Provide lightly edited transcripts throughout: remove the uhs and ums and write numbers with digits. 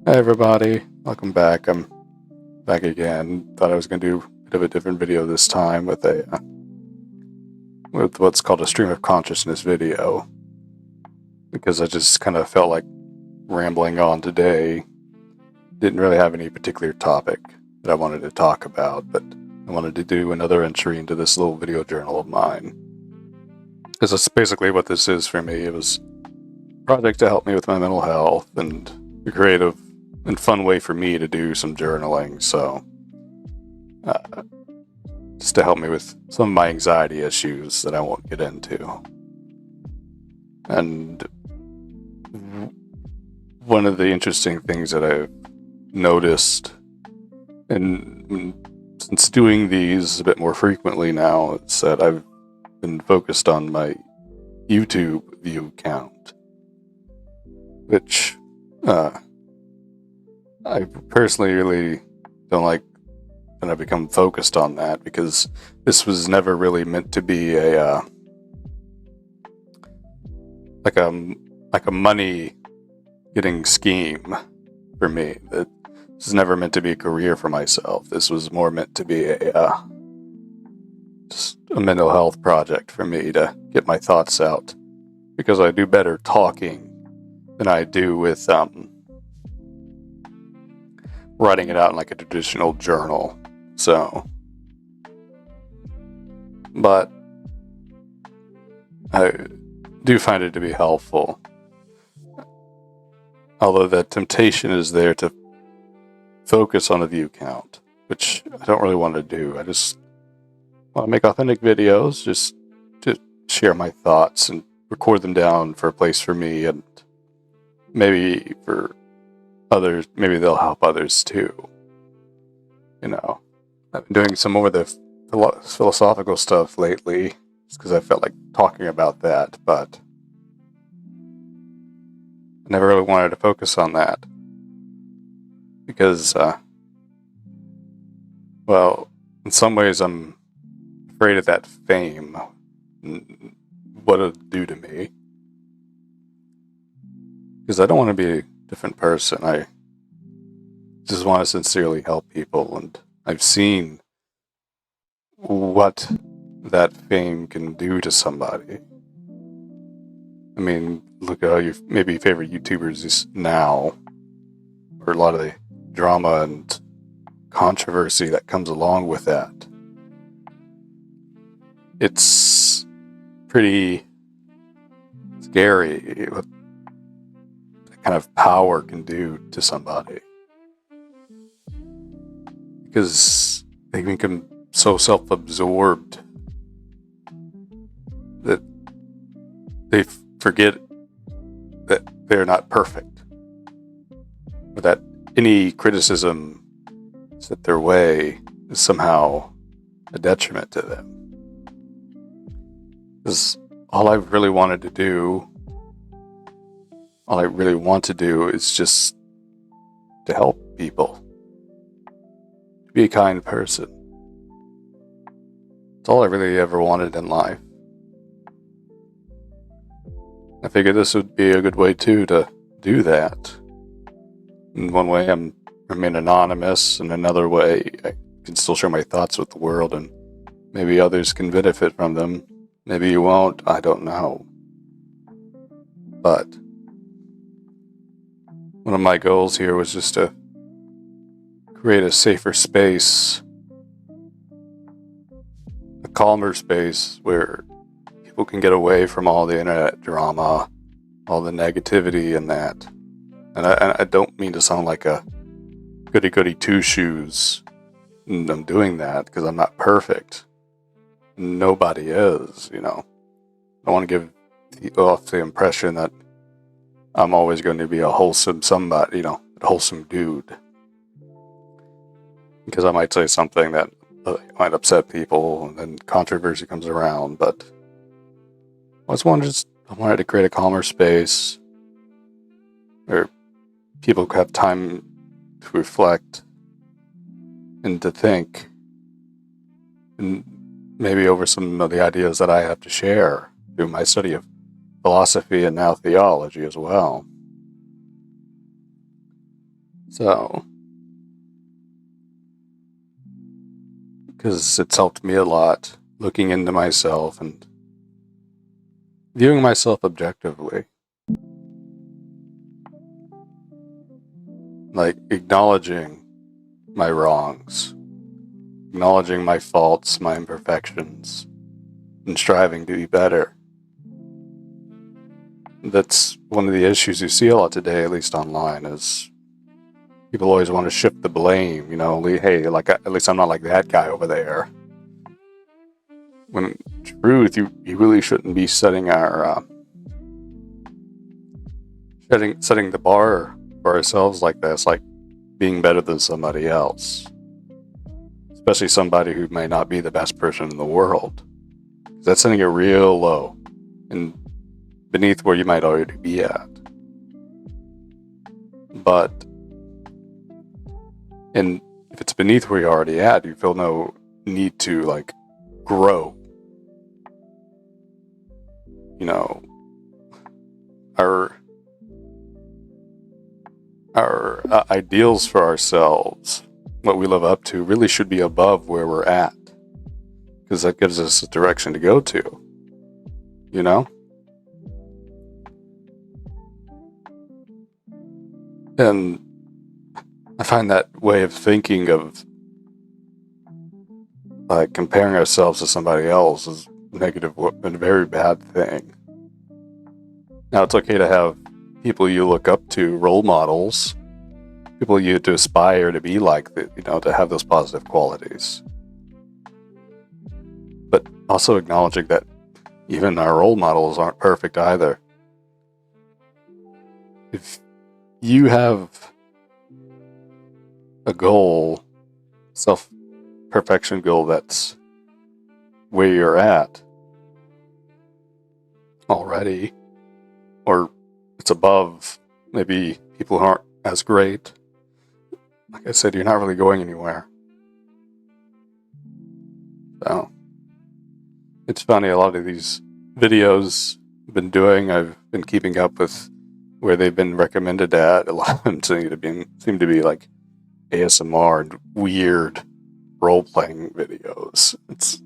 Hey everybody, welcome back. I'm back again. Thought I was going to do a bit of a different video this time with with what's called a stream of consciousness video, because I just kind of felt like rambling on today. Didn't really have any particular topic that I wanted to talk about, but I wanted to do another entry into this little video journal of mine, because that's basically what this is for me. It was a project to help me with my mental health and a creative and fun way for me to do some journaling, so just to help me with some of my anxiety issues that I won't get into. And one of the interesting things that I've noticed, and since doing these a bit more frequently now, is that I've been focused on my YouTube view count, which I personally really don't like when I become focused on that, because this was never really meant to be a like a money getting scheme for me. This is never meant to be a career for myself. This was more meant to be just a mental health project for me to get my thoughts out, because I do better talking than I do with writing it out in like a traditional journal. So, but I do find it to be helpful, although the temptation is there to focus on the view count, which I don't really want to do. I just want to make authentic videos, just to share my thoughts and record them down for a place for me, and maybe for others, maybe they'll help others too. You know, I've been doing some more of the philosophical stuff lately, just because I felt like talking about that, but I never really wanted to focus on that, because, well, in some ways I'm afraid of that fame, what it'll do to me, because I don't want to be a different person. I just want to sincerely help people, and I've seen what that fame can do to somebody. I mean, look at how your maybe favorite YouTubers is now, or a lot of the drama and controversy that comes along with that. It's pretty scary what that kind of power can do to somebody, because they can become so self-absorbed that they forget that they're not perfect, or that any criticism set their way is somehow a detriment to them. Because all I really want to do is just to help people, to be a kind person. That's all I really ever wanted in life. I figured this would be a good way too to do that. In one way, I'm remain anonymous, and another way, I can still share my thoughts with the world, and maybe others can benefit from them. Maybe you won't, I don't know. But one of my goals here was just to create a safer space, a calmer space where people can get away from all the internet drama, all the negativity and that. And I don't mean to sound like a goody-goody two-shoes. And I'm doing that because I'm not perfect. Nobody is, you know. I want to give off the impression that I'm always going to be a wholesome somebody, you know, a wholesome dude. Because I might say something that might upset people, and then controversy comes around, but I wanted to create a calmer space where people could have time to reflect and to think, and maybe over some of the ideas that I have to share through my study of philosophy and now theology as well. So, because it's helped me a lot looking into myself and viewing myself objectively. Like acknowledging my wrongs, acknowledging my faults, my imperfections, and striving to be better. That's one of the issues you see a lot today, at least online, is people always want to shift the blame. Hey, like at least I'm not like that guy over there. When in truth, you really shouldn't be setting our setting the bar for ourselves like this, like being better than somebody else, especially somebody who may not be the best person in the world. That's setting it real low and beneath where you might already be at. But and if it's beneath where you're already at, you feel no need to like grow. Our ideals for ourselves, what we live up to, really should be above where we're at, because that gives us a direction to go to. And I find that way of thinking of like comparing ourselves to somebody else is negative and a very bad thing. Now, it's okay to have people you look up to, role models, people you to aspire to be like, to have those positive qualities. But also acknowledging that even our role models aren't perfect either. If you have a goal, self-perfection goal that's where you're at already, or it's above maybe people who aren't as great, like I said, you're not really going anywhere. So it's funny, a lot of these videos I've been doing, I've been keeping up with where they've been recommended at. A lot of them seem to be like ASMR and weird role-playing videos. It's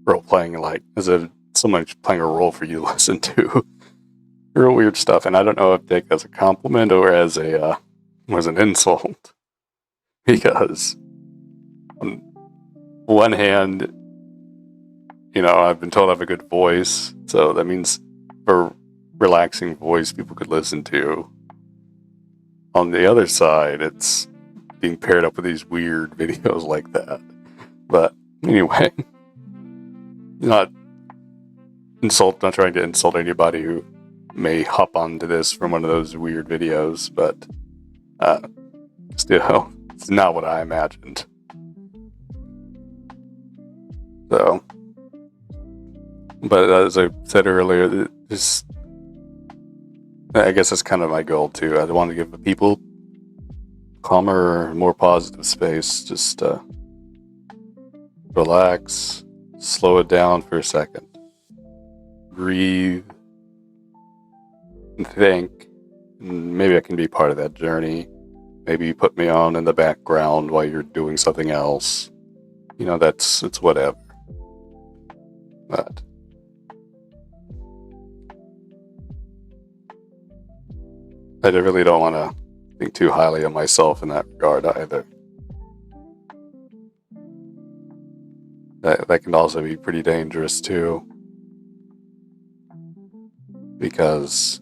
role-playing like as if someone's playing a role for you to listen to. Real weird stuff, and I don't know if take as a compliment or as an insult, because on one hand, I've been told I have a good voice, so that means a relaxing voice people could listen to. On the other side, it's being paired up with these weird videos like that. But anyway, not trying to insult anybody who may hop onto this from one of those weird videos, but still, it's not what I imagined. So, but as I said earlier, I guess that's kind of my goal too. I want to give the people calmer, more positive space. Just relax, slow it down for a second, breathe, and think. And maybe I can be part of that journey. Maybe you put me on in the background while you're doing something else. It's whatever. But I really don't want to think too highly of myself in that regard either. That can also be pretty dangerous too, because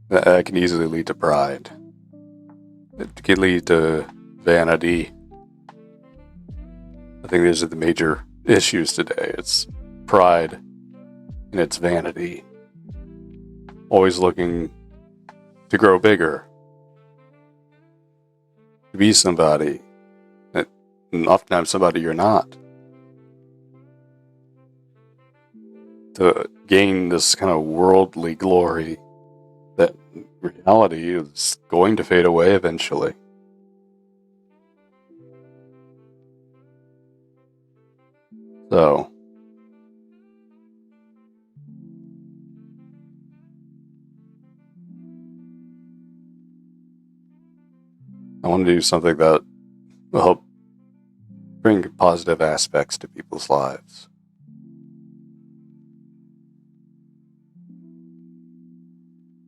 that can easily lead to pride. It can lead to vanity. I think these are the major issues today. It's pride and it's vanity. Always looking to grow bigger, to be somebody, and oftentimes somebody you're not. To gain this kind of worldly glory that in reality is going to fade away eventually. So, I want to do something that will help bring positive aspects to people's lives.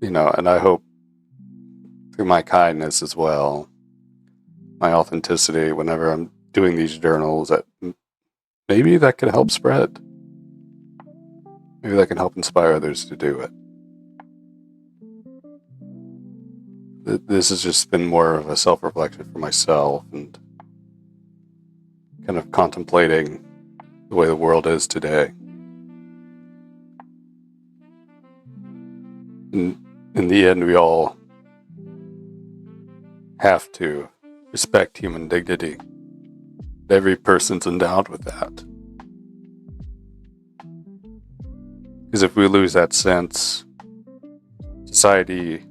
And I hope through my kindness as well, my authenticity, whenever I'm doing these journals, that maybe that can help spread. Maybe that can help inspire others to do it. This has just been more of a self-reflection for myself and kind of contemplating the way the world is today. In the end, we all have to respect human dignity. Every person's endowed with that. Because if we lose that sense, society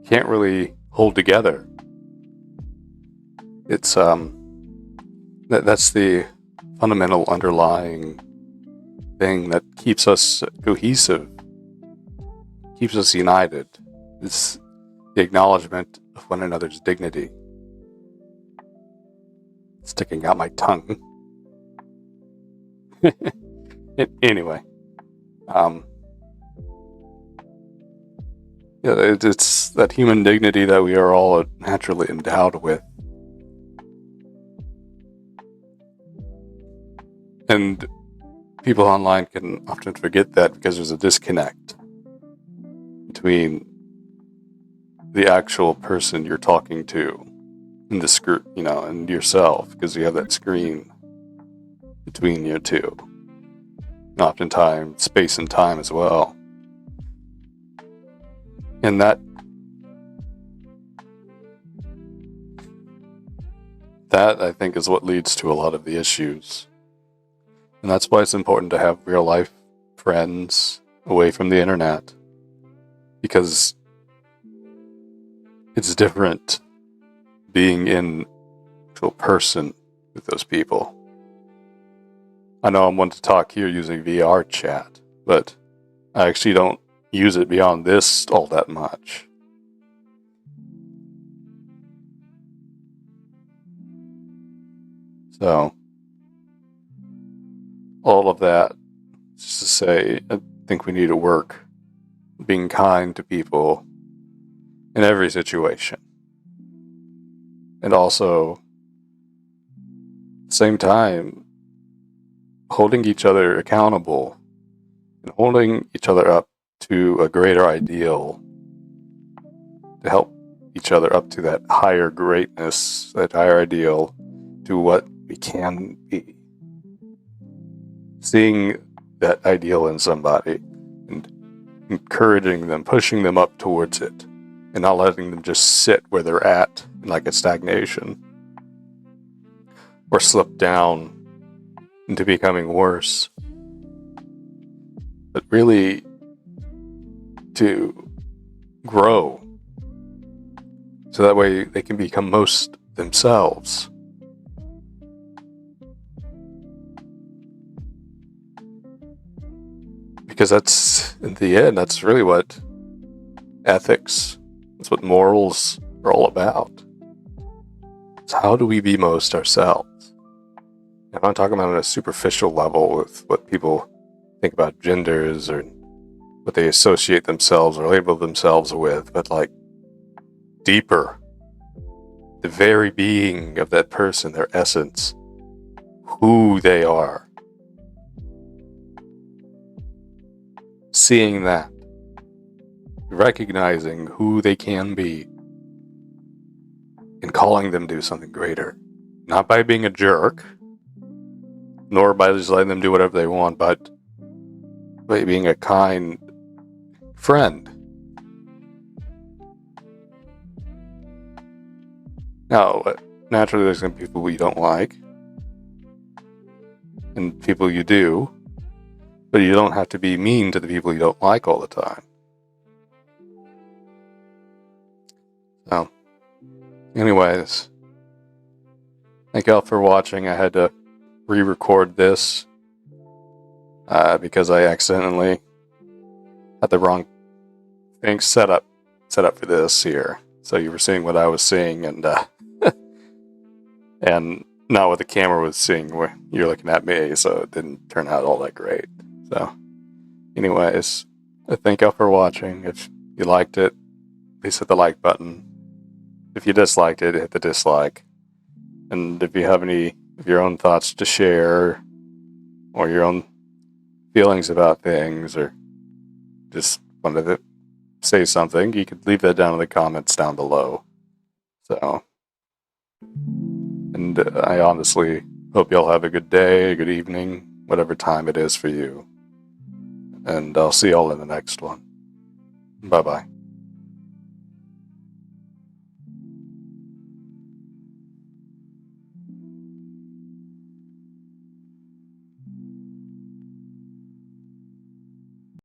can't really hold together. It's that's the fundamental underlying thing that keeps us cohesive, keeps us united. It's the acknowledgement of one another's dignity. Sticking out my tongue. Anyway, it's that human dignity that we are all naturally endowed with. And people online can often forget that because there's a disconnect between the actual person you're talking to and the screen, and yourself, because you have that screen between you two. And oftentimes, space and time as well. And that I think is what leads to a lot of the issues. And that's why it's important to have real life friends away from the internet. Because it's different being in actual person with those people. I know I'm one to talk here using VRChat, but I actually don't use it beyond this all that much. So, all of that, just to say, I think we need to work being kind to people in every situation. And also, at the same time, holding each other accountable and holding each other up to a greater ideal to help each other up to that higher greatness, that higher ideal, to what we can be. Seeing that ideal in somebody and encouraging them, pushing them up towards it, and not letting them just sit where they're at in like a stagnation or slip down into becoming worse, but really to grow so that way they can become most themselves. Because that's, in the end, that's really what ethics, that's what morals are all about. It's how do we be most ourselves? If I'm talking about on a superficial level with what people think about genders or what they associate themselves or label themselves with, but like deeper, the very being of that person, their essence, who they are. Seeing that, recognizing who they can be, and calling them to do something greater. Not by being a jerk, nor by just letting them do whatever they want, but by being a kind friend. Now, naturally there's going to be people you don't like, and people you do, but you don't have to be mean to the people you don't like all the time. So, anyways, thank you all for watching. I had to re-record this because I accidentally had the wrong thing set up for this here. So you were seeing what I was seeing, and and not what the camera was seeing where you're looking at me, so it didn't turn out all that great. So anyways, I thank y'all for watching. If you liked it, please hit the like button. If you disliked it, hit the dislike. And if you have any of your own thoughts to share, or your own feelings about things, or just wanted to say something, you could leave that down in the comments down below. So, and I honestly hope y'all have a good day, a good evening, whatever time it is for you. And I'll see y'all in the next one. Bye-bye.